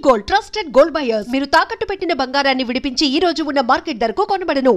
Gold, trusted gold buyers. మీరు తాకట్టు పెట్టిన బంగారాన్ని విడిపించి ఈ రోజు ఉన్న మార్కెట్ ధరకు కొనబడను.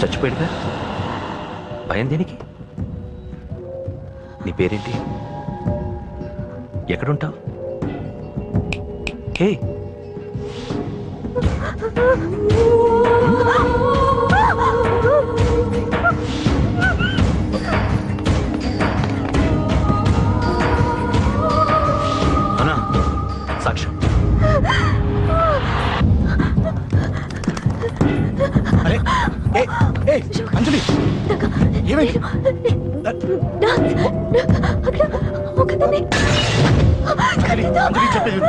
చచ్చిపోయాడుగా, భయం దేనికి? నీ పేరేంటి? ఎక్కడుంటావు? హే, అన్నా సాక్ష్యం. అరే అంజలి, ఏమైంది? అంజలి చెప్పేది,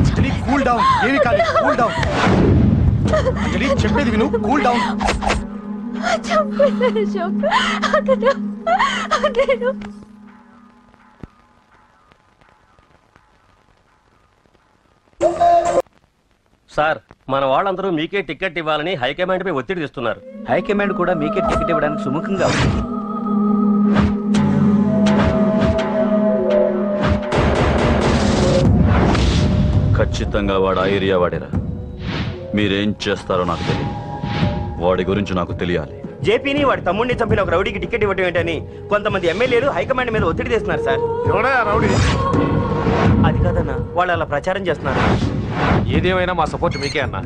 అంజలి కూల్ డౌన్. ఏమి కాలేదు, కూల్ డౌన్. అంజలి చెప్పేది విను, కూల్ డౌన్. సార్, మన వాళ్ళందరూ మీకే టికెట్ ఇవ్వాలని హైకమాండ్ పై ఒత్తిడి తెస్తున్నారు. హైకమాండ్ కూడా మీకే టికెట్ ఇవ్వడానికి సుముఖంగా ఉంది. ఖచ్చితంగా వాడు ఆ ఏరియా వాడేరా. మీరేం చేస్తారో నాకు తెలియదు, వాడి గురించి నాకు తెలియాలి. జేపీని వాడి తమ్ముడిని చంపిన ఒక రౌడీకి టికెట్ ఇవ్వటం ఏంటని కొంతమంది ఎమ్మెల్యేలు హైకమాండ్ మీద ఒత్తిడి తెస్తున్నారు సార్. ఎవడా రౌడీ? అది కాదన్నా, వాళ్ళు అలా ప్రచారం చేస్తున్నారు. ఏదేమైనా మా సపోర్ట్ మీకే అన్నా.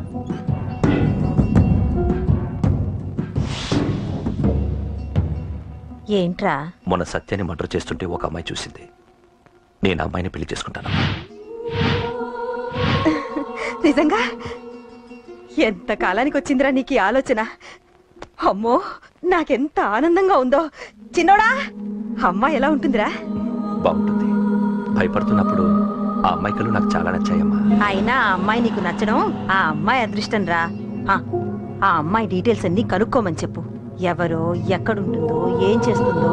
ఏంట్రా? మొన్న సత్యాన్ని మర్డర్ చేస్తుంటే ఒక అమ్మాయి చూసింది. నేను అమ్మాయిని పెళ్లి చేసుకుంటాను. నిజంగా? ఎంత కాలానికి వచ్చిందిరా నీకు ఈ ఆలోచన? అమ్మో, నాకెంత ఆనందంగా ఉందో. చిన్నోడా, అమ్మాయి ఎలా ఉంటుందిరా? బాగుంటుంది. భయపడుతున్నప్పుడు ఆ అమ్మాయికలు నాకు చాలా నచ్చాయమ్మా. అయినా ఆ అమ్మాయి నీకు నచ్చడం ఆ అమ్మాయి అదృష్టం రా. ఆ అమ్మాయి డీటెయిల్స్ అన్ని కనుక్కోమని చెప్పు. ఎవరో, ఎక్కడుంటుందో, ఏం చేస్తుందో.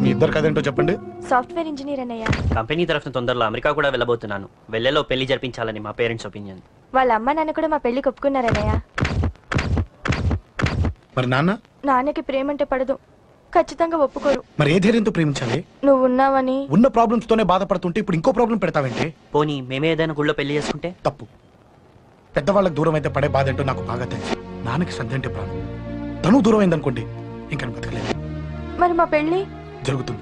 మీ ఇద్దరు కదేంటో చెప్పండి. సాఫ్ట్వేర్ ఇంజనీర్ అన్నయ్య. కంపెనీ తరఫున తొందరలో అమెరికా కూడా వెళ్ళబోతున్నాను. వెళ్ళేలో పెళ్లి జరిపించాలని మా పేరెంట్స్ ఒపీనియన్. వాళ్ళ అమ్మ నాన్న కూడా మా పెళ్లికి ఒప్పుకున్నారన్నయ్య. మరి నాన్న? నాన్నకి ప్రేమ అంటే పడదు, ఖచ్చితంగా ఒప్పుకోరు. మరి ఏ ధైర్యంతో ప్రేమించాలి? నువ్వు ఉన్నావని. ఉన్న ప్రాబ్లమ్స్ తోనే బాధపడుతుంటే ఇప్పుడు ఇంకో ప్రాబ్లం పెడతావేంటి? పోనీ మేమే ఏదైనా గుళ్ళో పెళ్లి చేసుకుంటే? తప్పు. పెద్దవాళ్ళకి దూరం అయితే పడే బాధ ఏంటో నాకు బాగా తెలుసు. నాన్నకి సంధ్య అంటే ప్రాణం. తను దూరం అయిందనుకోండి ఇంకా బతకలేదు. మరి మా పెళ్లి జరుగుతుంది.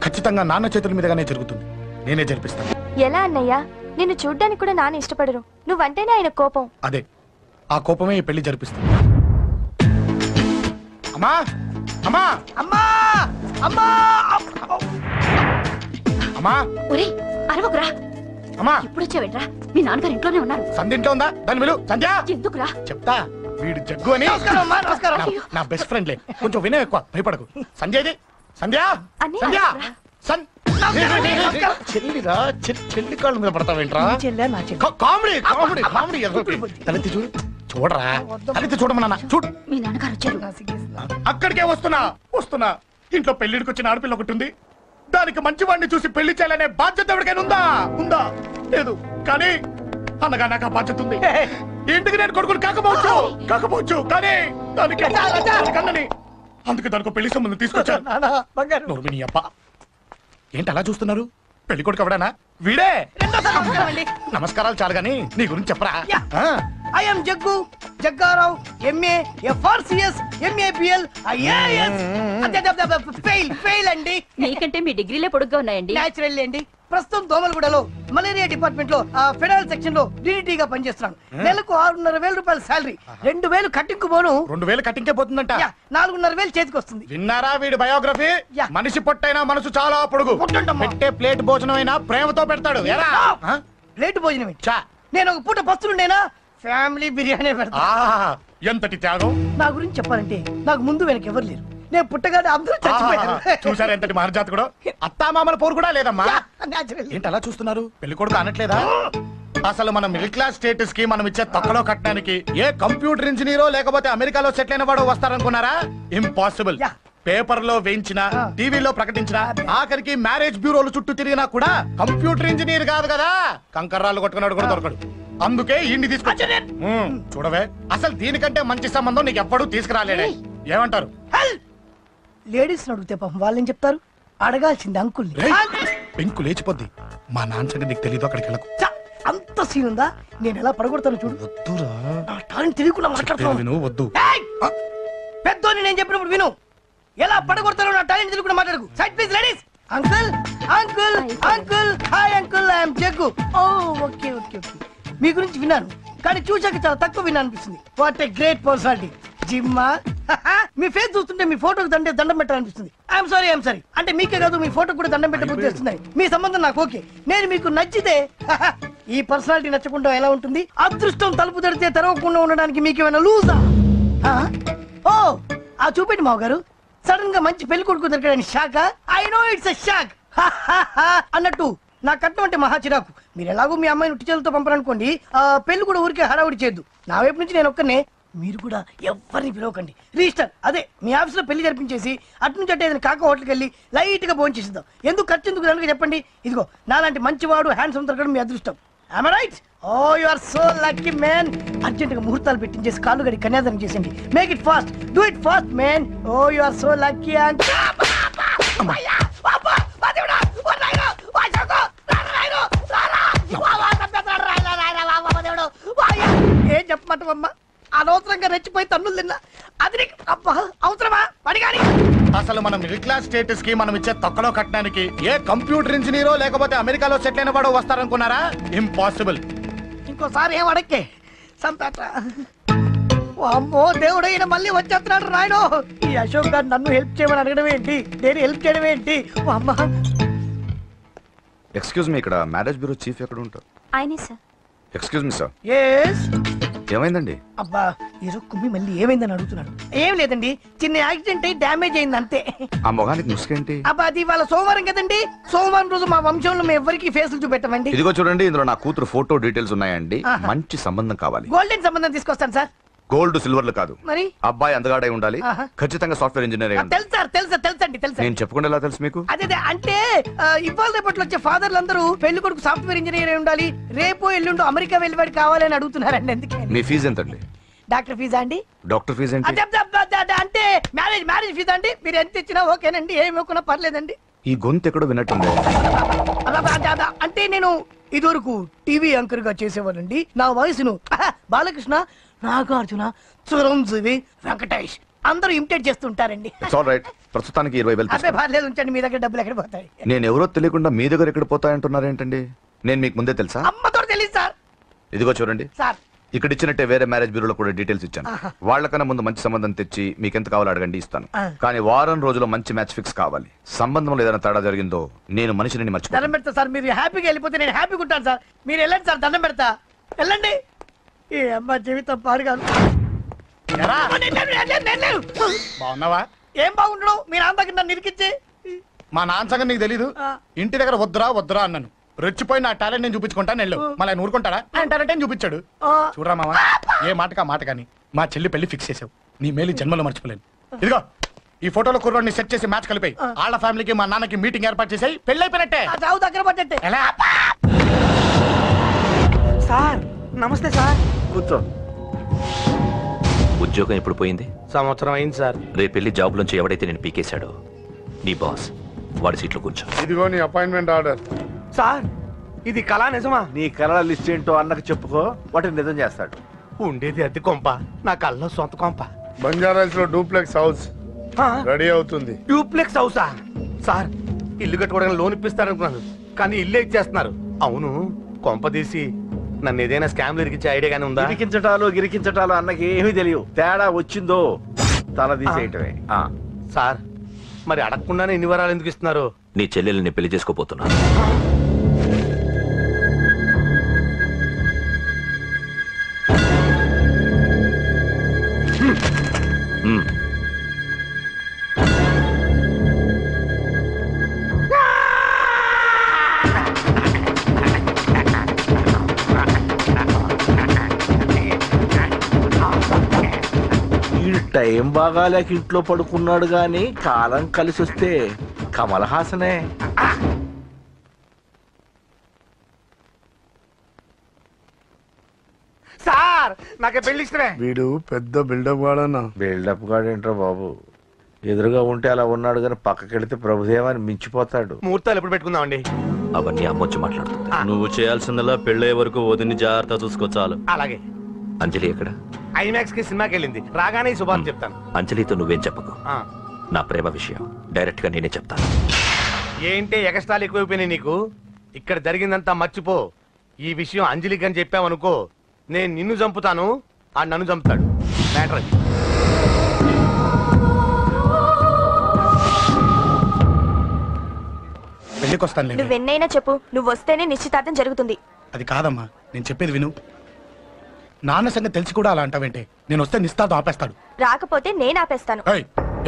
ఖచ్చితంగా నాన్న చేతుల మీదగానే జరుగుతుంది. నేనే జరిపిస్తాను. ఎలా అన్నయ్య? నిన్ను చూడ్డానికి కూడా నాన్న ఇష్టపడరు. నువ్వంటేనే ఆయన కోపం. అదే ఆ కోపమే ఈ పెళ్లి జరిపిస్తుంది. అమ్మా అమ్మా అమ్మా అమ్మా అమ్మా ఒరేయ్ అరవకురా. అమ్మా ఇప్పుడు వచ్చావేంట్రా? మీ నాన్నగారు ఇంట్లోనే ఉన్నారు. సంధ్య ఇంట్లో ఉందా? దాని విలు. సంధ్య ఎందుకురా? చెప్తా. వీడు జగ్గు అని నా బెస్ట్ ఫ్రెండ్లే. కొంచెం వినయం ఎక్కువ, భయపడకు. సంధ్యది. సంధ్య సంధ్య చెల్లిరా. చెల్లి కాళ్ళ మీద పడతావేంట్రా? Comedy comedy comedy. తలెత్తి చూడు. చూడరా, తలెత్తి చూడమన్నా. చూడు. మీ నాన్నగారు వచ్చారు. అక్కడికే వస్తున్నా వస్తున్నా. ఇంట్లో పెళ్లిడికి వచ్చిన ఆడపిల్ల ఒకటి ఉంది. దానికి మంచివాడిని చూసి పెళ్లి చేయాలనే బాధ్యత ఎవరికైనా ఉందా? ఉందా? లేదు. కానీ అనగా నాకు ఆ బాధ్యత ఉంది. ఇంటికి నేను కొడుకుని కాకపోవచ్చు కానీ దానికి కన్నని. అందుకే దానికి పెళ్లి సంబంధం తీసుకొచ్చాను. అబ్బా ఏంటి అలా చూస్తున్నారు? పెళ్లి కొడుకు ఎవడానా? వీడే. నమస్కారాలు చాలు గాని నీ గురించి చెప్పరా. I'm Jaggu Jaggarao, MA FRCS MABL IAS. Fail అండి. మీకంటే మీ డిగ్రీలే పొడుగ్గా ఉన్నాయండి. న్యాచురల్ అండి. ప్రస్తుతం దోమలగూడలో మలేరియా డిపార్ట్మెంట్ లో ఫెడరల్ సెక్షన్ లో DDT గా పనిచేస్తున్నాను. నెలకు 6,500 రూపాయల శాలరీ, 2,000 కట్టింకు పోను. 2,000 కట్టింకే పోతుందంట. 4,500 చేతికి వస్తుంది. విన్నారా వీడి బయోగ్రఫీ? మనిషి పొట్టైనా మనసు చాలా పొడుగు. పెట్టే ప్లేట్ భోజనం అయినా ప్రేమతో పెడతాడు. ప్లేట్ భోజనం నేను ఒక పూట పస్తులుండేనా ఫ్యామిలీ బిర్యానీ పెడతా. ఎంతటి త్యాగం! నా గురించి చెప్పాలంటే నాకు ముందు వెనక ఎవరు లేరు. నేను పుట్టగానే అందరూ చచ్చిపోయారు. చూసారు ఎంతటి మహర్జాతకుడు. అత్తామామల పోరు కూడా లేదమ్మా. ఏంటి అలా చూస్తున్నారు? పెళ్లి కొడుకు అనట్లేదా? అసలు మన మిడిల్ క్లాస్ స్టేటస్ కి మనం ఇచ్చే తక్కువలో కట్టడానికి ఏ కంప్యూటర్ ఇంజనీరో లేకపోతే అమెరికాలో సెటిల్ అయిన వాడు వస్తారనుకున్నారా? ఇంపాసిబుల్. పేపర్ లో వేయించిన, టీవీలో ప్రకటించిన, ఆఖరికి మ్యారేజ్ బ్యూరోలు చుట్టూ తిరిగినా కూడా కంప్యూటర్ ఇంజనీర్ కాదు కదా. కంకర్రాలు కొట్టుకున్నాడు కూడా దొరకడు. అందుకే ఇండి తీసుకొచ్చా. చూడవే, అసలు దీనికంటే మంచి సంబంధం నీకు ఎప్పుడూ తీసుకురాలేడే. ఏమంటారు? లేడీస్ అడిగితే పాపం వాళ్ళేం చెప్తారు? అడగాల్సింది అంకుల్. పెంకు లేచిపోద్ది. మా నాన్న సంగతి నీకు తెలీదు. అక్కడికి వెళ్ళకు. అంత సీన్ ఉందా? నేను ఎలా పడగొడతాను చూడు. వద్దురా, నా టాలెంట్ తెలియకుండా మాట్లాడుతున్నాను. వద్దు. పెద్దోని నేను చెప్పినప్పుడు విను. ఎలా పడగొడతారో నా టాలెంట్ తెలియకుండా మాట్లాడకు. Side please ladies. Uncle uncle uncle. Hi uncle, I'm Jaggu. Oh okay okay okay. మీ గురించి విన్నాను కానీ చూశాక చాలా తక్కువ విన్నా అనిపిస్తుంది. What a great personality. జిమ్మా, మీ ఫేస్ చూస్తుంటే మీ ఫోటోకి దండం పెట్టాలనిపిస్తుంది. ఐఎమ్ సారీ అంటే మీకే కాదు, మీ ఫోటో కూడా దండం పెట్టే బుద్ధి వస్తుంది. మీ సంబంధం నాకు ఓకే. నేను మీకు నచ్చితే ఈ పర్సనాలిటీ నచ్చకుండా ఎలా ఉంటుంది? అదృష్టం తలుపు తెరితే తెరవకుండా ఉండడానికి మీకేమైనా లూజా? ఓ ఆ చూపెట్టి మావ గారు. సడన్ గా మంచి పెళ్లి కొడుకు దొరకడానికి shock. I know it's a shock అన్నట్టు నా కట్నం అంటే మహా చిరాకు. మీరు ఎలాగో మీ అమ్మాయిని ఉట్టి చేతులతో పంపరనుకోండి, పెళ్లి కూడా ఊరికే హడావుడి చేయొద్దు. నా వైపు నుంచి నేను ఒక్కనే, మీరు కూడా ఎవరిని పిలవకండి. రిజిస్టర్ అదే మీ ఆఫీస్ లో పెళ్లి జరిపించేసి అటు నుంచి అంటే ఏదైనా కాక హోటల్కి వెళ్ళి లైట్ గా భోజనం చేసిద్దాం. ఎందుకు ఖర్చు ఎందుకు కనుక చెప్పండి. ఇదిగో నాలాంటి మంచివాడు హ్యాండ్సమ్ దొరకడం మీ అదృష్టం. Am I right? Oh, you are so lucky, man. Urgent గా ముహూర్తాలు పెట్టించేసి కాళ్ళు గడి కన్యాదానం చేసేయండి. Make it fast. Do it fast, man. Oh, you are so lucky. ఏం చెప్పమంటావమ్మా? అనవసరంగా రెచ్చిపోయి తన్నులు తిన్నా. అది అబ్బా అవసరమా? పడిగాని. అసలు మన మిడిల్ క్లాస్ స్టేటస్ కి మనం ఇచ్చే తక్కువలో కట్టడానికి ఏ కంప్యూటర్ ఇంజనీరో లేకపోతే అమెరికాలో సెటిల్ అయిన వాడు వస్తారనుకున్నారా? ఇంపాసిబుల్. ఇంకోసారి ఏం అడక్కే సంపేట. అమ్మో దేవుడు, ఈయన మళ్ళీ వచ్చేస్తున్నాడు రాయను. ఈ అశోక్ గారు నన్ను హెల్ప్ చేయమని అడగడం ఏంటి? నేను హెల్ప్ చేయడం ఏంటి? అమ్మా ఎక్స్క్యూజ్ మీ, ఇక్కడ మ్యారేజ్ బ్యూరో చీఫ్ ఎక్కడ ఉంటారు? ఆయనే sir. Excuse me sir. yes ఏమైందండి? అబ్బా ఏదో కుమ్మి మళ్ళీ ఏమైందని అడుగుతున్నాడు. ఏం లేదండి, చిన్న యాక్సిడెంట్ అయి డ్యామేజ్ అయింది అంతే. ఆ మొగానికి ముసుకేంటి? అబ్బా అది ఇవాళ సోమవారం కదండి, సోమవారం రోజు మా వంశంలో మేము ఎవరికి ఫేసులు చూపెట్టమండి. ఇదిగో చూడండి, ఇందులో నా కూతురు ఫోటో డీటెయిల్స్ ఉన్నాయండి. మంచి సంబంధం కావాలి. గోల్డెన్ సంబంధం తీసుకొస్తాను సార్. గోల్డ్ సిల్వర్లు కాదు, మరి అబ్బాయి అందగాడై ఉండాలి. ఖచ్చితంగా సాఫ్ట్వేర్ ఇంజనీర్ అయి ఉండాలి. తెలుసు సార్, తెలుసండి తెలుసు. నేను చెప్పకుండా ఎలా తెలుసు మీకు? అదే అంటే ఇవాళ రేపట్లో వచ్చే ఫాదర్లు అందరూ పెళ్లి కొడుకు సాఫ్ట్వేర్ ఇంజనీర్ అయి ఉండాలి, రేపు ఎల్లుండు అమెరికా వెళ్ళివాడు కావాలని అడుగుతున్నారండి. అందుకే. మీ ఫీజు ఎంతండి? డాక్టర్ ఫీజా అండి? డాక్టర్ ఫీజు ఏంటి? అంటే మ్యారేజ్ ఫీజా అండి? మీరు ఎంత ఇచ్చినా ఓకేనండి, ఏమి ఇవ్వకున్నా పర్లేదండి. ఈ గొంతు ఎక్కడో విన్నట్టుంది. అంటే నేను ఇదివరకు టీవీ యాంకర్ గా చేసేవాడండి. నా వయసును బాలకృష్ణ, నాగార్జున, చిరంజీవి, వెంకటేష్ అందరూ ఇమిటేట్ చేస్తుంటారండి. ప్రస్తుతానికి 20,000. అదే పర్లేదు, ఉంచండి. మీ దగ్గర డబ్బులు ఎక్కడ పోతాయి? నేను ఎవరో తెలియకుండా మీ దగ్గర ఎక్కడ పోతాయంటున్నారు ఏంటండి? నేను మీకు ముందే తెలుసా? అమ్మతో తెలియదు సార్. ఇదిగో చూడండి సార్, ఇక్కడ ఇచ్చినట్టే వేరే మ్యారేజ్ బ్యూరోలో కూడా డీటెయిల్స్ ఇచ్చాను. వాళ్ళకన్నా ముందు మంచి సంబంధం తెచ్చి మీకు ఎంత కావాలో అడగండి, ఇస్తాను. కానీ వారం రోజుల్లో మంచి మ్యాచ్ ఫిక్స్ కావాలి. సంబంధంలో ఏదైనా తేడా జరిగిందో నేను మనిషిని మర్చిపోతాను. దండం పెడతా సార్, మీరు హ్యాపీగా వెళ్ళిపోతే నేను హ్యాపీగా ఉంటాను సార్. మీరు వెళ్ళండి సార్, దండం పెడతా, వెళ్ళండి. ఏ అమ్మ జీవితం పాడుగాను. బాగున్నావా? ఏం బాగుండడం, మీ నాన్న దగ్గర నన్ను ఇరికిచ్చి. మా నాన్న సంగతి నీకు తెలీదు. ఇంటి దగ్గర వద్దురా అన్నాను. రెచ్చిపోయి నా టాలెంట్ నేను చూపించుకుంటాను వెళ్ళు. మళ్ళీ ఆయన ఊరుకుంటాడా? ఆయన టాలెంట్ చూపించాడు. చూడరా మామ, ఏ మాటకా మాట కానీ మా చెల్లి పెళ్లి ఫిక్స్ చేసావు. నీ మేలు జన్మలో మర్చిపోలేను. ఇదిగో ఈ ఫోటోలో కుర్రోడిని సెట్ చేసి మ్యాచ్ కలిపాయి. వాళ్ళ ఫ్యామిలీకి మా నాన్నకి మీటింగ్ ఏర్పాటు చేసాయి. పెళ్లి అయిపోయినట్టే. చావు దగ్గర పడ్డట్టే. ఎలా? సార్ నమస్తే సార్. కూర్చో. ఉద్యోగం ఎప్పుడు పోయింది? సంవత్సరం అయింది సార్. రేపెళ్ళి జాబ్ నుంచి ఎవడైతే నేను పీకేశాడో నీ బాస్ వాడి సీట్లో కూర్చో. ఇదిగో నీ అపాయింట్మెంట్ ఆర్డర్. సార్ ఇది కళా నిజమా? నీ కళల లిస్ట్ ఏంటో అన్నకు చెప్పుకో, వాటిని నిజం చేస్తాడు. ఉండేది అద్దె కొంప, నా కళ్ళలో సొంత కొంప. బంజారాస్ లో డూప్లెక్స్ హౌస్ రెడీ అవుతుంది. డూప్లెక్స్ హౌసా? సార్ ఇల్లు కట్టుకోవడానికి లోన్ ఇప్పిస్తారనుకున్నాను, కానీ ఇల్లే ఇచ్చేస్తున్నారు. అవును, కొంప తీసి నన్ను ఏదైనా స్కామ్ ఇరికించే ఐడియా గానీ ఉందా? గిరికించటాలు అన్నకి ఏమీ తెలియవు. తేడా వచ్చిందో తల తీసేయటమే. సార్ మరి అడగకుండానే ఇన్ని వరాలు ఎందుకు ఇస్తున్నారు? నీ చెల్లెల్ని పెళ్లి చేసుకోపోతున్నా. టైం బాగాలేక ఇంట్లో పడుకున్నాడు గాని కాలం కలిసి వస్తే కమల్ హాసనే. సార్ నాకే పెళ్లి ఇష్టమే. వీడు పెద్ద బిల్డప్ వాడన్నా. బిల్డప్ గాడేంట్రా బాబు, ఎదురుగా ఉంటే అలా ఉన్నాడు కానీ పక్కకెడితే ప్రభుదేవాన్ని మించిపోతాడు. ముహూర్తాలు ఎప్పుడు పెట్టుకుందామండి? అవన్నీ అమ్మొచ్చి మాట్లాడుతుంది. నువ్వు చేయాల్సిందలా పెళ్ళే వరకు వదిని జాగ్రత్త చూసుకో చాలు. అలాగే. అంజలి ఎక్కడ? ఐమాక్స్ కి సినిమాకి వెళ్ళింది, రాగానే శుభాన్ని చెప్తాను. అంజలితో నువ్వేం చెప్పకు. నా ప్రేమ విషయం డైరెక్ట్ గా నేనే చెప్తాను. ఏంటి ఎగస్ట్రాలు ఎక్కువైపోయినాయి నీకు? ఇక్కడ జరిగిందంతా మర్చిపో. ఈ విషయం అంజలికి అని చెప్పావనుకో, నేను నిన్ను చంపుతాను, ఆ నన్ను చంపుతాడు. మ్యాటర్ అది. పెళ్లికి వస్తాను. నువ్వెన్నైనా చెప్పు, నువ్వు వస్తేనే నిశ్చితార్థం జరుగుతుంది. అది కాదమ్మా, నేను చెప్పేది విను. నాన్న సంగతి తెలిసి కూడా అలా అంటావేంటే? నేను వస్తే నిస్తాతో ఆపేస్తాడు. రాకపోతే నేను ఆపేస్తాను.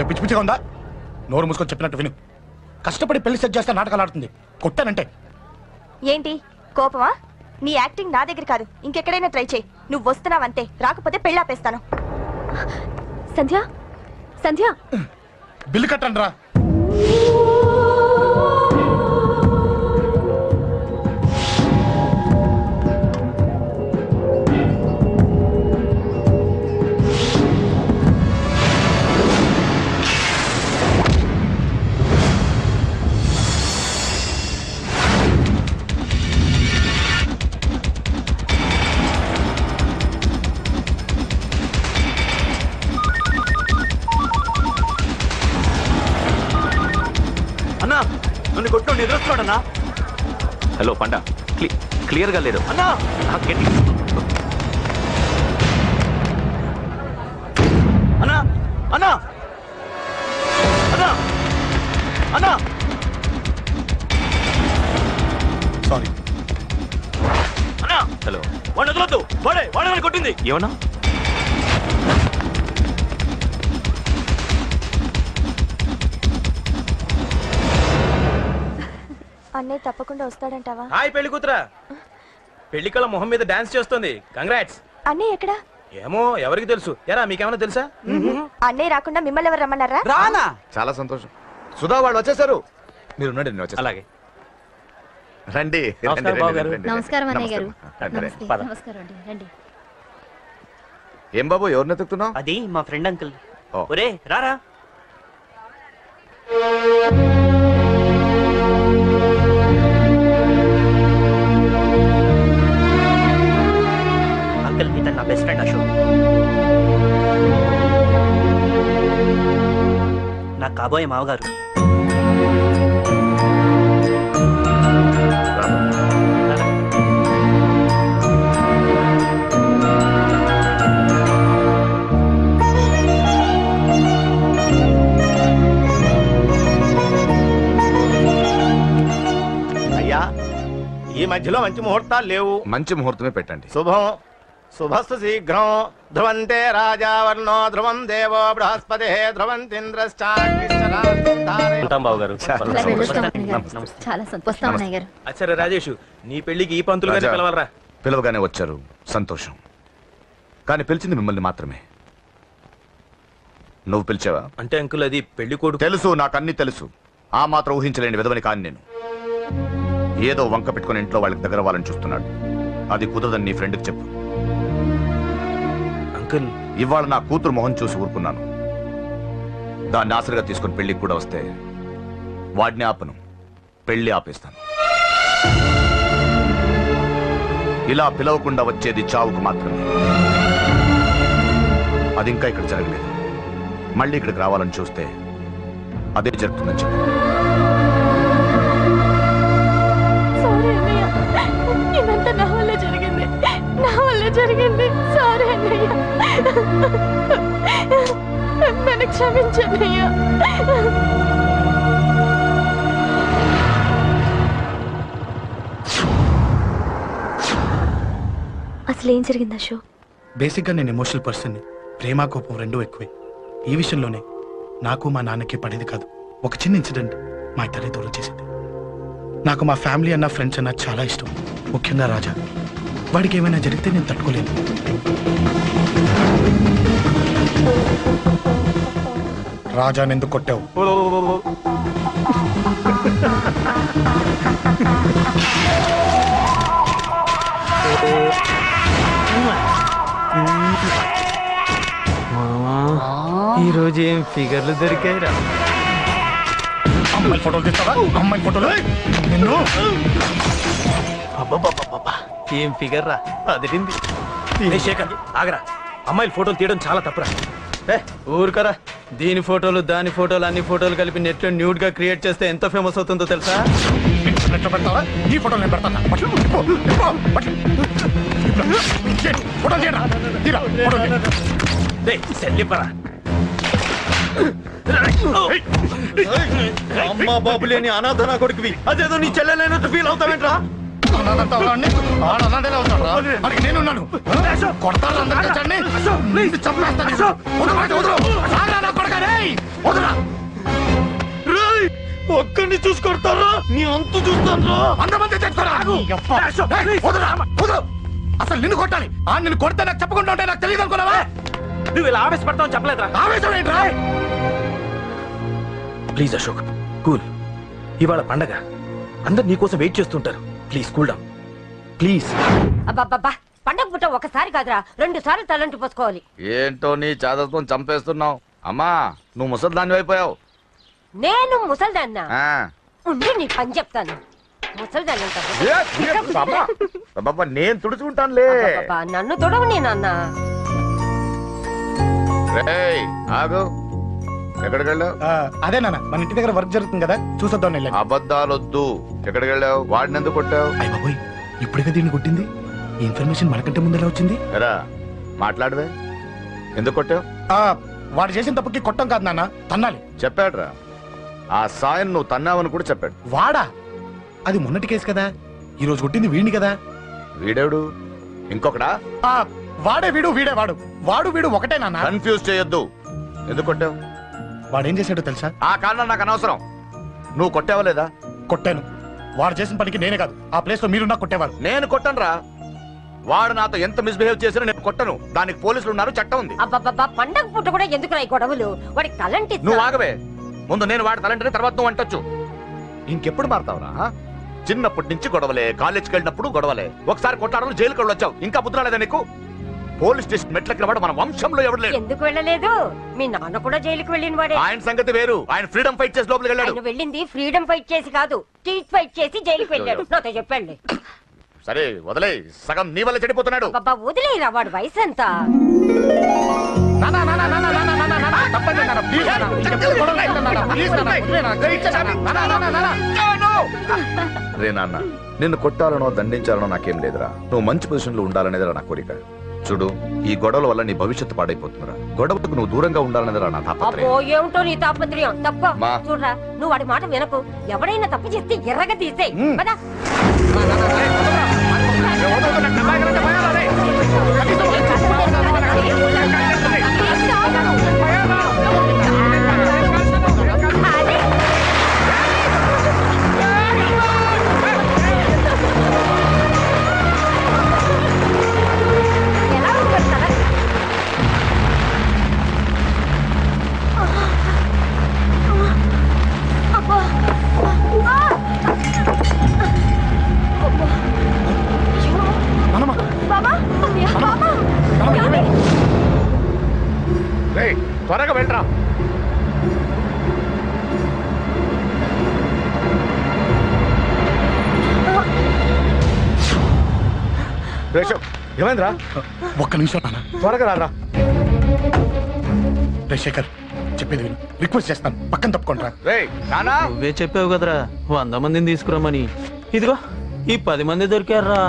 పిచ్చి పిచ్చిగా ఉందా? నోరు మూసుకొని చెప్పినట్టు విను. కష్టపడి పెళ్లి సెట్ చేస్తే నాటకాలు ఆడుతుంది. కొట్టానంటే ఏంటి కోపమా? నీ యాక్టింగ్ నా దగ్గర కాదు, ఇంకెక్కడైనా ట్రై చేయి. నువ్వు వస్తున్నావంతే, రాకపోతే పెళ్లి ఆపేస్తాను. సంధ్య, సంధ్య బిల్లు కట్టండి రా. హలో పండా, క్లియర్ గా లేదు అన్నా. అన్నా అన్నా అన్నా అన్నా సారీ. హలో, వాడిని వదలొద్దు. వాడే కొట్టింది. ఏమన్నా? అన్నయ్య తప్పకుండా వస్తాడంటావా? హాయ్ పెళ్లి కూతురా. పెళ్లి కళ మొహం మీద డాన్స్ చేస్తుంది. కంగ్రాట్స్. అన్నయ్య ఎక్కడా? ఏమో ఎవరికి తెలుసు. ఎరా మీకేమైనా తెలుసా? అన్నయ్య రాకుండా మిమ్మల్ని ఎవరు రమ్మన్నారా? రానా? చాలా సంతోషం. సుధా వాళ్ళు వచ్చేసారు. మీరు ఉండండి, నేను వచ్చేస్తాను. అలాగే. రండి. నమస్కారం అన్నయ్య గారు. పద. నమస్కారం అండి, రండి. ఏం బాబు, ఎవరిని ఎత్తుకుతున్నావు? అది మా ఫ్రెండ్ అంకుల్. ఒరే రారా. అంకుల్ ఇతను నా బెస్ట్ ఫ్రెండ్ అశోక్. నా కాబోయే మావగారు. అయ్యా, ఈ మధ్యలో మంచి ముహూర్తాలు లేవు. మంచి ముహూర్తమే పెట్టండి. శుభం శుభస్తు శీఘ్రం. ధ్రువంతే రాజా వర్ణో ధ్రువం దేవో బృహస్పతి ధ్రువంతింద్రశ్చాం బాబు గారు. చాలా సంతోషం అన్నయ్య గారు. అచ్చరే రాజేష్, నీ పెళ్లికి ఈ పంతులు గారిని పిలవాలరా. పిలవగానే వచ్చారు, సంతోషం. కానీ పిలిచింది మిమ్మల్ని మాత్రమే. నువ్వు పిలిచావా? అంటే అంకుల్ అది పెళ్లి కొడుకు. తెలుసు, నాకు అన్ని తెలుసు. ఆ మాత్రం ఊహించలేని విధవని కాని నేను. ఏదో వంక పెట్టుకుని ఇంట్లో వాళ్ళకి దగ్గర వాళ్ళని చూస్తున్నాడు. అది కుదరదని నీ ఫ్రెండ్కి చెప్పు. అంకుల్, ఇవాళ నా కూతురు మొహం చూసి ఊరుకున్నాను. దాన్ని ఆసరిగా తీసుకుని పెళ్లికి కూడా వస్తే వాడిని ఆపను, పెళ్లి ఆపేస్తాను. ఇలా పిలవకుండా వచ్చేది చావుకు మాత్రమే. అది ఇంకా ఇక్కడ జరగలేదు. మళ్ళీ ఇక్కడికి రావాలని చూస్తే అదే జరుగుతుందని చెప్పు. సారీ అన్నయ్య, ఇదంతా నా వల్ల జరిగింది. నా వల్ల జరిగింది. సారీ అన్నయ్య, నన్ను క్షమించన్నయ్య. అసలు ఏం జరిగింది అశోక్? బేసిక్గా నేను ఎమోషనల్ పర్సన్ని. ప్రేమ కోపం రెండూ ఎక్కువే. ఈ విషయంలోనే నాకు మా నాన్నకి పడేది కాదు. ఒక చిన్న ఇన్సిడెంట్ మా ఇద్దరిని దూరం చేసింది. నాకు మా ఫ్యామిలీ అన్న ఫ్రెండ్స్ అన్న చాలా ఇష్టం, ముఖ్యంగా రాజా. వాడికి ఏమైనా జరిగితే నేను తట్టుకోలేను. రాజాని ఎందుకు కొట్టావు? ఈ రోజు ఏం ఫిగర్లు దొరికాయిరా. అమ్మాయి ఫోటోలు తీస్తావా? అమ్మాయి ఫోటోలు నిన్ను. ఏం ఫిగర్ రా, అదిరింది. శేఖర్ ఆగరా, అమ్మాయిల ఫోటోలు తీయడం చాలా తప్పురా. ఊరుకరా, దీని ఫోటోలు దాని ఫోటోలు అన్ని ఫోటోలు కలిపి నెట్ లో న్యూడ్ గా క్రియేట్ చేస్తే ఎంత ఫేమస్ అవుతుందో తెలుసా? పెడతావా? ఈ ఫోటోలు నేను పెడతాను. అమ్మా బాబు లేని అనాథ నా కొడుకువి, అదేదో నీ చెల్లెలైనట్టు ఫీల్ అవుతావేంట్రా? నేనున్నాను. కొడతాను ఒక్కడిని చూసి కొడతారా? నీ అంతు చూస్తాను. అసలు నిన్ను కొట్టాలి. నిన్ను కొడితే నాకు చెప్పకుండా ఉంటే నాకు తెలియదు అనుకున్నావా? నువ్వు ఇలా ఆవేశపడతావు చెప్పలేదురా. ఆవేశం ఏంట్రా? Please Ashok, cool. ఇవాళ పండగ, అందరు నీకోసం వెయిట్ చేస్తుంటారు. Please cool down, please. అబ్బబ్బబ్బా, పండగ పుట్ట ఒకసారి కాదురా, 2 సార్లు తలంటి పోసుకోవాలి. ఏంటో నీ చాదత్వం చంపేస్తున్నావు. అమ్మా, నువ్వు ముసలిదాన్ని అయిపోయావు. నేను ముసల్దాన్నా? ఉండి నీ పని చెప్తాను. ముసల్దాన్ని నేను తుడుచుకుంటానులే. నన్ను తొడవు నాన్న. ఆగు, ఎక్కడికి వెళ్ళావు? అదే నాన్న, మన ఇంటి దగ్గర వర్క్ జరుగుతుంది కదా, చూసొద్దాం. అబద్ధాలొద్దు. ఎక్కడికి వెళ్ళావు? వాడిని ఎందుకు కొట్టావు? అయ్య బాబోయ్, ఇప్పుడుగా దీన్ని కొట్టింది. ఈ ఇన్ఫర్మేషన్ మనకంటే ముందు ఎలా వచ్చింది? ఎరా మాట్లాడవే, ఎందుకు కొట్టావు? వాడు చేసిన తప్పుకి కొట్టం కాదు నాన్న, తన్నాలి. చెప్పాడురా, ఆ సాయం నువ్వు తన్నావని కూడా చెప్పాడు. వాడా? అది మొన్నటి కేసు కదా, ఈ రోజు కొట్టింది వీడిని కదా. వీడేవుడు? ఇంకొకడా? వాడే వీడు వీడే వాడు వాడు వీడు ఒకటే నాన్న. కన్ఫ్యూజ్ చేయొద్దు. ఎందుకు కొట్టావు? వాడేం చేశాడో తెలుసా? ఆ కారణం నాకు అనవసరం. నువ్వు కొట్టావా లేదా? కొట్టాను. వాడు చేసిన పనికి నేనే కాదు, ఆ ప్లేస్ లో మీరున్నా కొట్టేవారు. నేను కొట్టను రా. వాడు నాతో ఎంత మిస్బిహేవ్ చేసినా నేను కొట్టను. దానికి పోలీసులు ఉన్నారు, చట్టం ఉంది. అబ్బబ్బబ్బా, పండగ పుట్ట కూడా ఎందుకు రాయి గొడవలు? వాడికి తలంటి నువ్వు ఆగవే. ముందు నేను వాడి తలంటే తర్వాత నువ్వు అంటొచ్చు. ఇంకెప్పుడు మారుతావురా? చిన్నప్పటి నుంచి గొడవలే, కాలేజ్కి వెళ్ళినప్పుడు గొడవలే. ఒకసారి కొట్టాడని జైలుకి వచ్చావు, ఇంకా బుద్ధి రాలేదా నీకు? పోలీస్ స్టేషన్ మెట్లకి వాడు మన వంశంలో ఎవడు లేడు. ఎందుకు వెళ్ళలేదు? మీ నాన్న కూడా జైలుకి వెళ్ళిన వాడే. ఆయన సంగతి వేరు. ఆయన ఫ్రీడమ్ ఫైట్ చేసి లోపలికి వెళ్ళాడు. ఆయన వెళ్ళింది ఫ్రీడమ్ ఫైట్ చేసి కాదు, స్ట్రీట్ ఫైట్ చేసి జైలుకి వెళ్ళాడు. నాతో చెప్పండి. సరే వదిలే, సగం నీ వల్ల చెడిపోతున్నాడు. బాబా వదిలేరా, వాడు వయసు ఎంత? రే నాన్న, నిన్ను కొట్టాలనో దండించాలనో నాకేం లేదురా. నువ్వు మంచి పొజిషన్ లో ఉండాలనేదిరా నా కోరిక. చూడు, ఈ గొడవల వల్ల నీ భవిష్యత్తు పాడైపోతుందిరా. గొడవకు నువ్వు దూరంగా ఉండాలనేదిరా నా తాపత్రయం. అబ్బో, ఏమిటో నీ తాపత్రయం. తప్ప మా. చూడరా, నువ్వు వాడి మాట వినకు. ఎవడైనా తప్పు చేస్తే ఎర్రగా తీసేయ్. పద. త్వరగా వెళ్ళరా. ఏమైందిరా? ఒక్క నిమిషం నాన్న, త్వరగా రారా. రే శేఖర్, చెప్పేది విను. రిక్వెస్ట్ చేస్తాను, పక్కన తప్పుకుంటా. నువ్వే చెప్పావు కదరా 100 మందిని తీసుకురామని. ఇదిగో ఈ 10 మంది దొరికారా.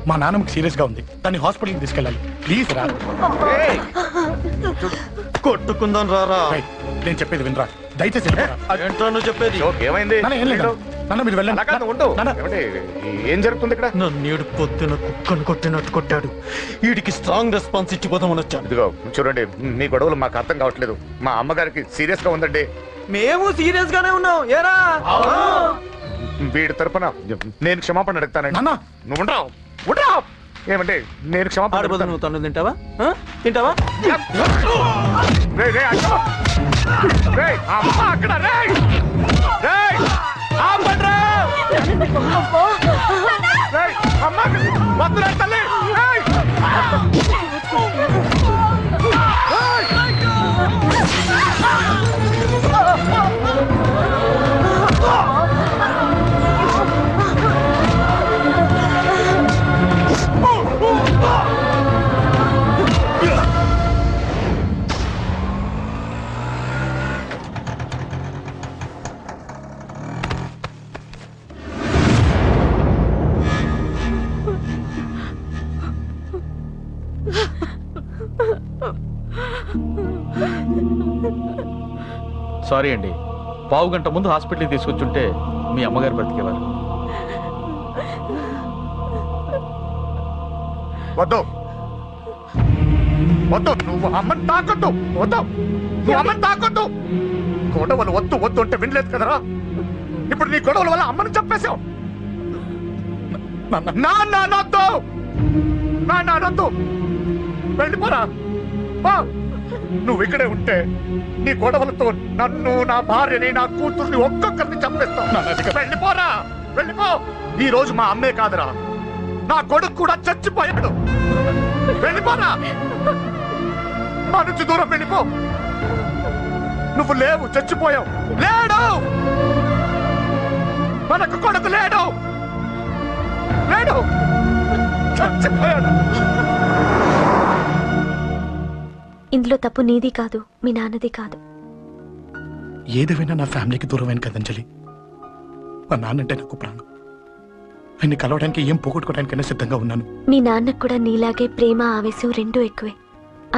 మా నాన్నకి సీరియస్ గా ఉంది, దాన్ని హాస్పిటల్కి తీసుకెళ్ళాలి. ప్లీజ్ రా. కొట్టుకుందాం రారా. నేను చెప్పేది వినరా, దయచేసి ఏంట్రా నువ్వు చెప్పేది? ఏమైంది? ఏం లేదు నాన్న, మీరు వెళ్ళండి. ఏం జరుగుతుంది ఇక్కడ? నన్ను పొద్దున కుక్కను కొట్టినట్టు కొట్టాడు. వీడికి స్ట్రాంగ్ రెస్పాన్స్ ఇచ్చిపోదామని వచ్చాను. ఇదిగో చూడండి, మీ గొడవలు మాకు అర్థం కావట్లేదు. మా అమ్మగారికి సీరియస్ గా ఉందండి. మేము సీరియస్ గానే ఉన్నాం. ఏరా వీడి తరపున నేను క్షమాపణ అడుగుతానండి. నువ్వు ఉండరావు ఉండరావు. ఏమంటే నేను క్షమాపణ అడుగుతాను. నువ్వు తను తింటావా? తింటావా? అక్కడ తల్లి సారీ అండి, పావు గంట ముందు హాస్పిటల్కి తీసుకొచ్చుంటే మీ అమ్మగారు బ్రతికేవారు. వద్దు వద్దు, నువ్వు అమ్మని తాకొద్దు. వద్దు, నువ్వు అమ్మని తాకొద్దు. గొడవలు వద్దు వద్దు అంటే వినలేదు కదరా. ఇప్పుడు నీ గొడవల వల్ల అమ్మని చెప్పేశావు. నాన్నొద్దు, నాన్నొద్దు, వెళ్ళిపోరా. నువ్వు ఇక్కడే ఉంటే నీ గొడవలతో నన్ను, నా భార్యని, నా కూతుర్ని ఒక్కొక్కరిని చంపేస్తావు. వెళ్ళిపోరా, వెళ్ళిపో. ఈ రోజు మా అమ్మే కాదురా, నా కొడుకు కూడా చచ్చిపోయాడు. వెళ్ళిపోరా, మా నుంచి దూరం వెళ్ళిపో. నువ్వు లేవు, చచ్చిపోయావు. లేడు, మనకు కొడుకు లేడు, లేడు, చచ్చిపోయాడు. ఇందులో తప్పు నీది కాదు, మీ నాన్నది కాదు. ఏదేమైనా నా ఫ్యామిలీకి దూరమైన కదంజలి. మా నాన్నంటే నాకు ప్రాణం. ఆయన్ని కలవడానికి ఏం పోగొట్టుకోవడానికైనా సిద్ధంగా ఉన్నాను. మీ నాన్నకు కూడా నీలాగే ప్రేమ, ఆవేశం రెండూ ఎక్కువే.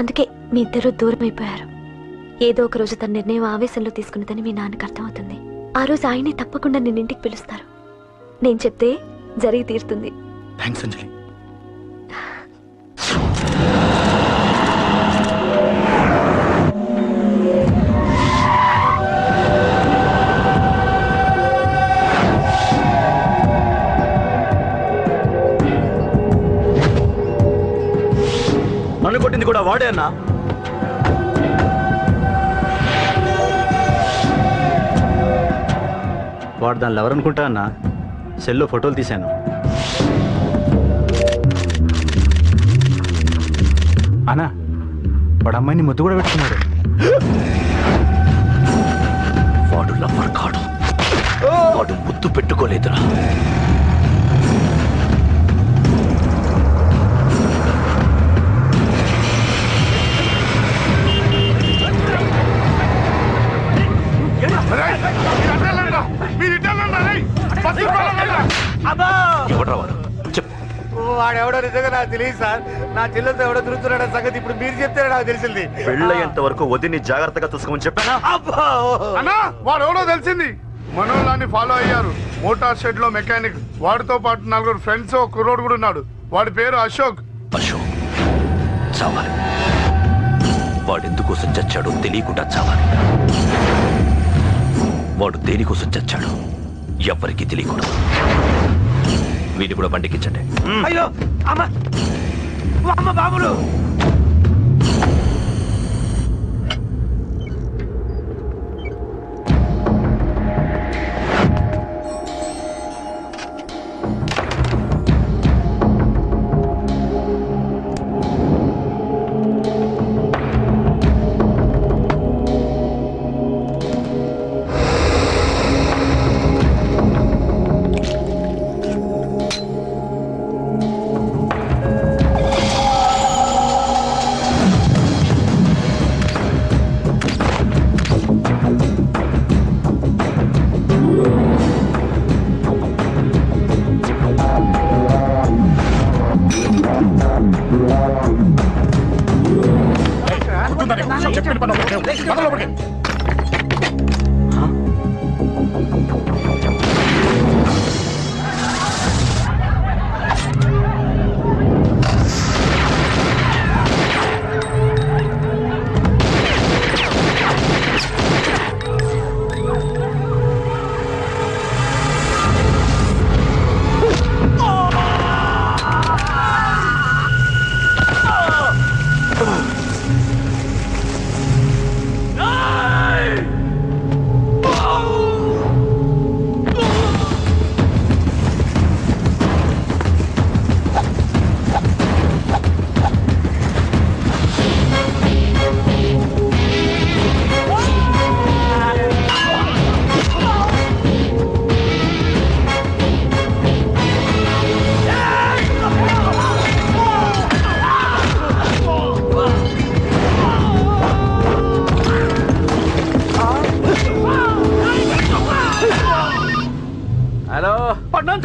అందుకే మీ ఇద్దరు దూరం అయిపోయారు. ఏదో ఒక రోజు తన నిర్ణయం ఆవేశంలో తీసుకున్నదని మీ నాన్నకు అర్థమవుతుంది. ఆ రోజు ఆయనే తప్పకుండా నిన్న ఇంటికి పిలుస్తారు. నేను చెప్తే జరిగి తీరుతుంది. థ్యాంక్స్ అంజలి. చంపింది కూడా వాడే అన్నా. వాడు దానిలో ఎవరనుకుంటా అన్న, సెల్లో ఫోటోలు తీశాను. అన్నా వాడు అమ్మాయిని ముద్దు కూడా పెట్టుకున్నాడు. వాడు లవ్వర్ కాడు, వాడు ముద్దు పెట్టుకోలేదురా. ఎవడ్రా వాడు? చెప్పు. వాడెవడో నిజంగా నాకు తెలియదు సార్. నా చెల్లెలతో ఎవడో తిరుగుతున్నాడు సంగతి ఇప్పుడు మీరు చెప్తే నాకు తెలిసింది. పెళ్ళయ్యేంత వరకు వదిని జాగ్రత్తగా చూసుకోమని చెప్పానా? అన్నా వాడెవడో తెలిసింది. మనోళ్ళని ఫాలో అయ్యారు. మోటార్ షెడ్ లో మెకానిక్, వాడితో పాటు 4 ఫ్రెండ్స్, ఒక కుర్రోడు కూడా ఉన్నాడు. వాడి పేరు అశోక్. అశోక్ చావాలి. వాడెందుకోసం చచ్చాడో తెలియకుండా చావాలి. వాడు దేనికోసం చచ్చాడో ఎవ్వరికీ తెలియకూడదు. వీడిని కూడా బండికించండి. అయ్యో అమ్మ అమ్మ బాబులు.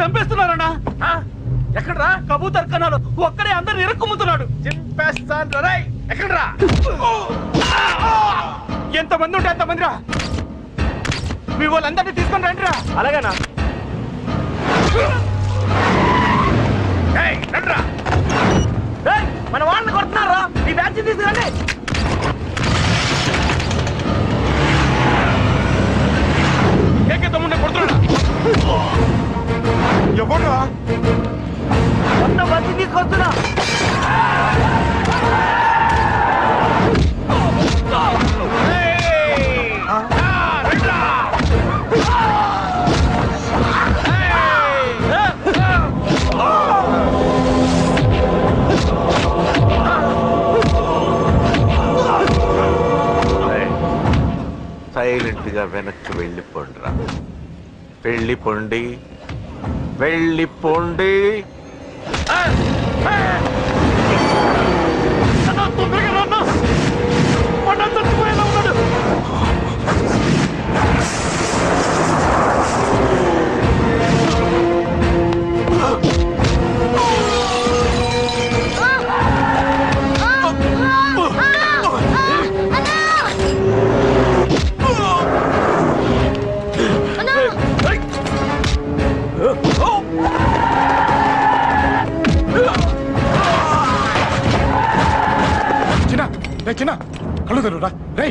చంపేస్తున్నారన్నా. ఎక్కడ్రా కబూతర్ కన్నాడు, ఒక్కడే అందరు ఇరుక్కుముతున్నాడు. చింపేస్తాను. ఎక్కడ్రా? ఎంతమంది ఉంటే ఎంతమంది రా. మీ వాళ్ళందరినీ తీసుకొని రండిరా. అలాగేనా? మన వాళ్ళని కొడుతున్నారా? ఈ బ్యాచ్ తీసుకురండి. ఏకైతే కొడుతున్నా. ఎవరు మొన్న వచ్చి తీసుకొస్తున్నా. సైలెంట్ గా వెనక్కి వెళ్ళిపోండిరా. వెళ్ళిపోండి, వెళ్ళిపోండి. చిన్న కళ్ళు తెరురా రే.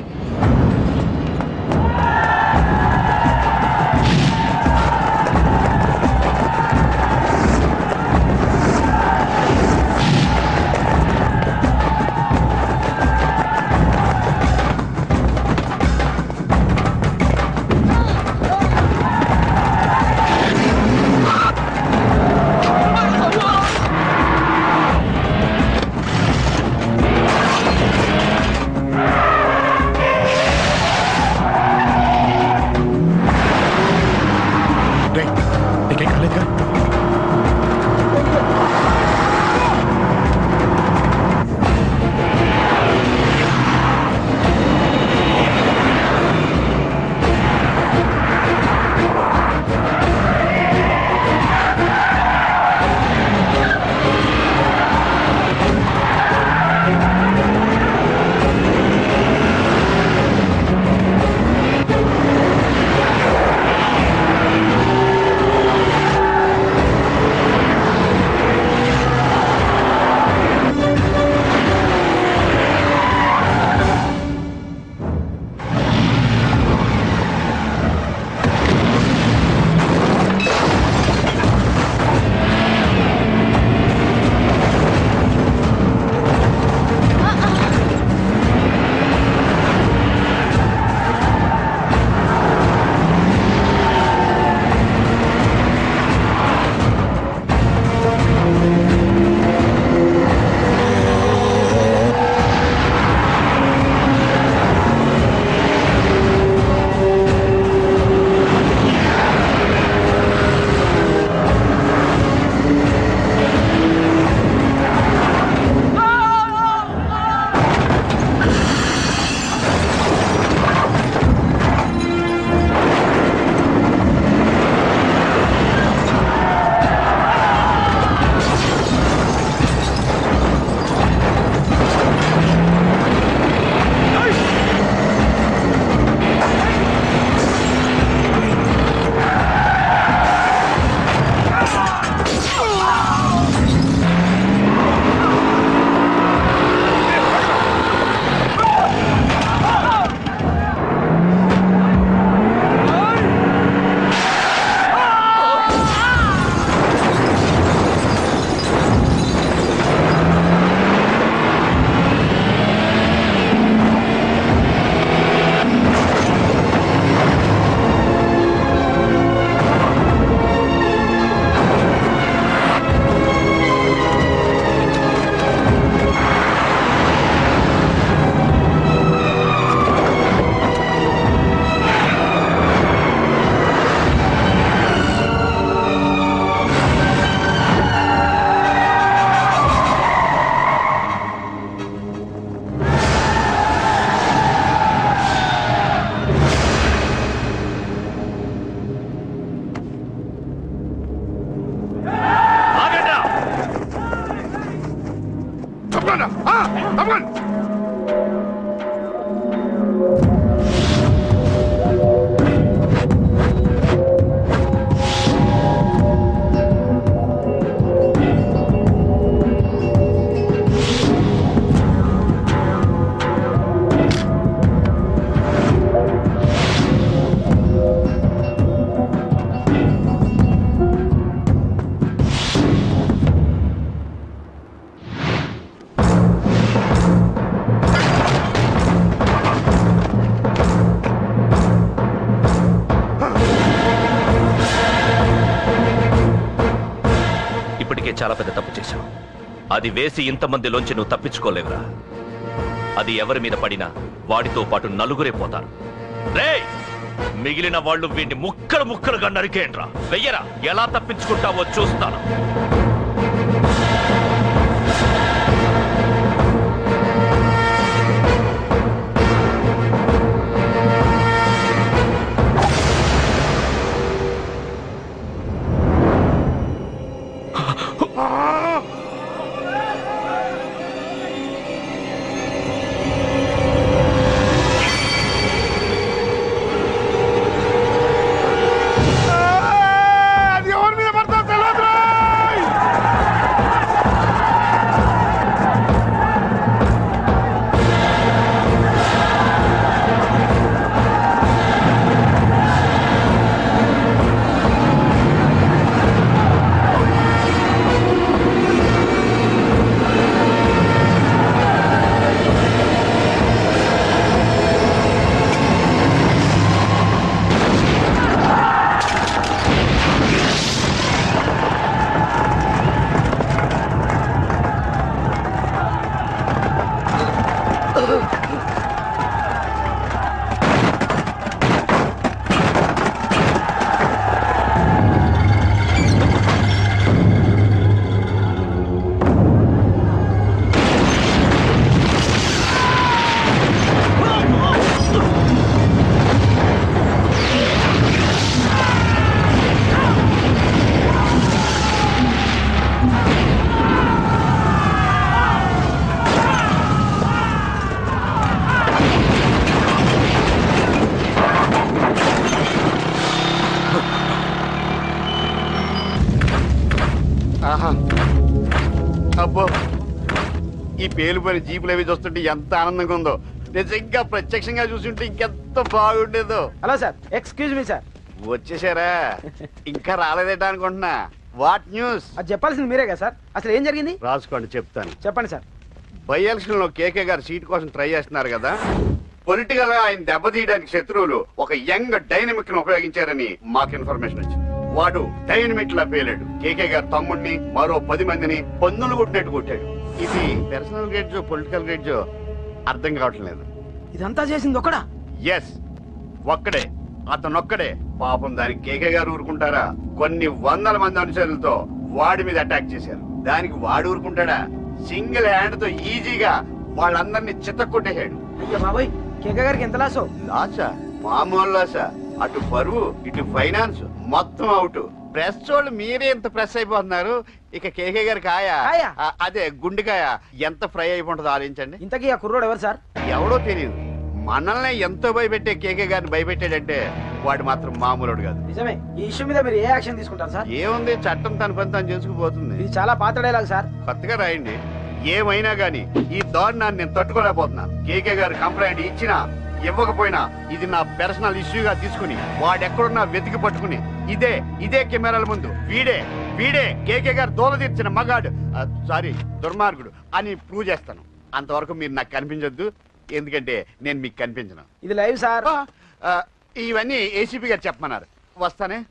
చాలా పెద్ద తప్పు చేశావు. అది వేసి ఇంతమందిలోంచి నువ్వు తప్పించుకోలేవురా. అది ఎవరి మీద పడినా వాడితో పాటు నలుగురే పోతారు. రేయ్, మిగిలిన వాళ్ళు వీడిని ముక్కలు ముక్కలుగా నరికేంట్రా. వెయ్యరా, ఎలా తప్పించుకుంటావో చూస్తాను. అబ్బో, ఈ పేలిపోయిన జీపులు అవి చూస్తుంటే ఎంత ఆనందంగా ఉందో. నిజంగా ప్రత్యక్షంగా చూస్తుంటే ఇంకెంత బాగుండేదో. Hello sir, excuse me sir. వచ్చేసారా? ఇంకా రాలేదేటా అనుకుంటున్నా. What news? అది చెప్పాల్సింది మీరే కదా సార్. అసలు ఏం జరిగింది? రాసుకోండి, చెప్తాను. చెప్పండి సార్. బై ఎలక్షన్ లో కేకే గారు సీట్ కోసం ట్రై చేస్తున్నారు కదా. పొలిటికల్ గా ఆయన దెబ్బతీయడానికి శత్రువులు ఒక యంగ్ డైనమిక్ ను ఉపయోగించారని మాకు ఇన్ఫర్మేషన్ వచ్చింది. వాడు డైనమిక్ లా పేలాడు. కేకే గారు తమ్ముడిని, మరో 10 మందిని పన్నులు కొట్టినట్టు కొట్టాడు. ఇది పర్సనల్ గ్రేడ్జో పొలిటికల్ గ్రేడ్జో అర్థం కావట్లేదు. ఇదంతా చేసింది ఒకడా? ఎస్, ఒక్కడే. అతనొక్కడే. పాపం దానికి కేకే గారు ఊరుకుంటారా? కొన్ని వందల మంది అనుచరులతో వాడి మీద అటాక్ చేశారు. దానికి వాడు ఊరుకుంటాడా? సింగిల్ హ్యాండ్ తో ఈజీగా వాళ్ళందరినీ చిత్తకొట్టేశాడు. అయ్యో బాబాయ్, కేకే గారికి ఎంత లాసో? లాసా? మామూలు లాసా? అటు పరువు, ఇటు ఫైనాన్స్, మొత్తం అవుట్. ప్రెస్ వాళ్ళు మీరే ఎంత ప్రెస్ అయిపోతున్నారు. ఇక కేకే గారి అదే గుండెకాయ ఎంత ఫ్రై అయిపోతుందో ఆలోచించండి. ఇంతకీ ఆ కుర్రోడు ఎవరు సార్? ఎవడో తెలియదు. మనల్ని ఎంతో భయపెట్టే కేకే గారిని భయపెట్టాడంటే వాడు మాత్రం మామూలుడు కాదు. నిజమే. ఈ ఇష్యూ మీద మీరు ఏ యాక్షన్ తీసుకుంటారు సార్? ఏముంది, చట్టం తన పని తను చేసుకుపోతుంది. ఇది చాలా పాత డైలాగ్ సార్. కొత్తగా రాయండి. ఏమైనా గానీ ఈ దారుణాన్ని నేను తట్టుకోలేకపోతున్నాను. కేకే గారు కంప్లైంట్ ఇచ్చినా ఇవ్వకపోయినా ఇది నా పర్సనల్ ఇష్యూగా తీసుకుని వాడెక్కడున్నా వెతికి పట్టుకుని ఇదే కెమెరాల ముందు వీడే కేకే గారు దోల తీర్చిన మగాడు, సారీ దుర్మార్గుడు అని ప్రూవ్ చేస్తాను. అంతవరకు మీరు నాకు కనిపించొద్దు, ఎందుకంటే నేను మీకు కనిపించను. ఇది లైవ్ సార్. ఇవన్నీ ఏసీపీ గారు చెప్పమన్నారు. వస్తానే.